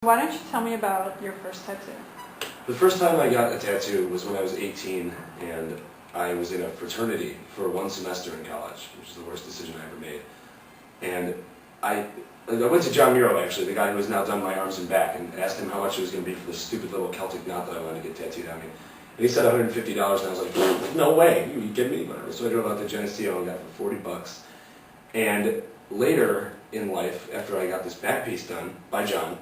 Why don't you tell me about your first tattoo? The first time I got a tattoo was when I was 18, and I was in a fraternity for one semester in college, which is the worst decision I ever made. And I went to John Muro, actually, the guy who has now done my arms and back, and asked him how much it was going to be for this stupid little Celtic knot that I wanted to get tattooed on me. And he said $150, and I was like, no way, are you kidding me? Whatever. So I drove out to Geneseo and got it for 40 bucks. And later in life, after I got this back piece done by John,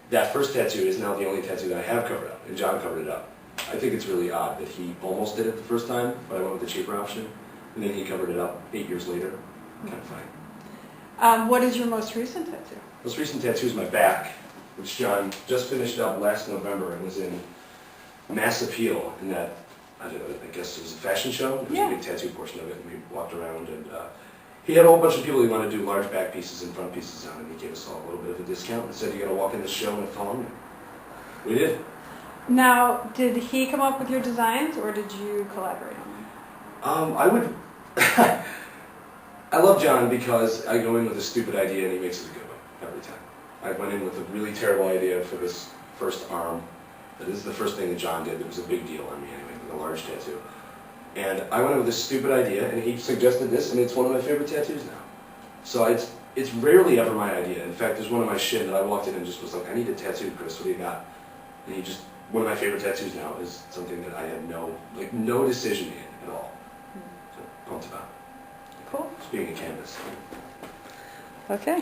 that first tattoo is now the only tattoo that I have covered up, and John covered it up. I think it's really odd that he almost did it the first time, but I went with the cheaper option, and then he covered it up 8 years later. Kind of fine. What is your most recent tattoo? Most recent tattoo is my back, which John just finished up last November and was in Mass Appeal in that, I guess it was a fashion show. There was a big tattoo portion of it, and we walked around, and he had a whole bunch of people he wanted to do large back pieces and front pieces on, and he gave us all a little bit of a discount and said, you gotta walk in this show in a thong. We did. Now, did he come up with your designs, or did you collaborate on them? I would... I love John because I go in with a stupid idea and he makes it a good one every time. I went in with a really terrible idea for this first arm. This is the first thing that John did. It was a big deal on me anyway, with a large tattoo. And I went in with this stupid idea, and he suggested this, and it's one of my favorite tattoos now. So it's rarely ever my idea. In fact, there's one on my shin that I walked in and just was like, I need a tattoo, Chris, what do you got? And he just, one of my favorite tattoos now is something that I had no decision in at all. So, pumped about. Cool. Just being a canvas. Okay.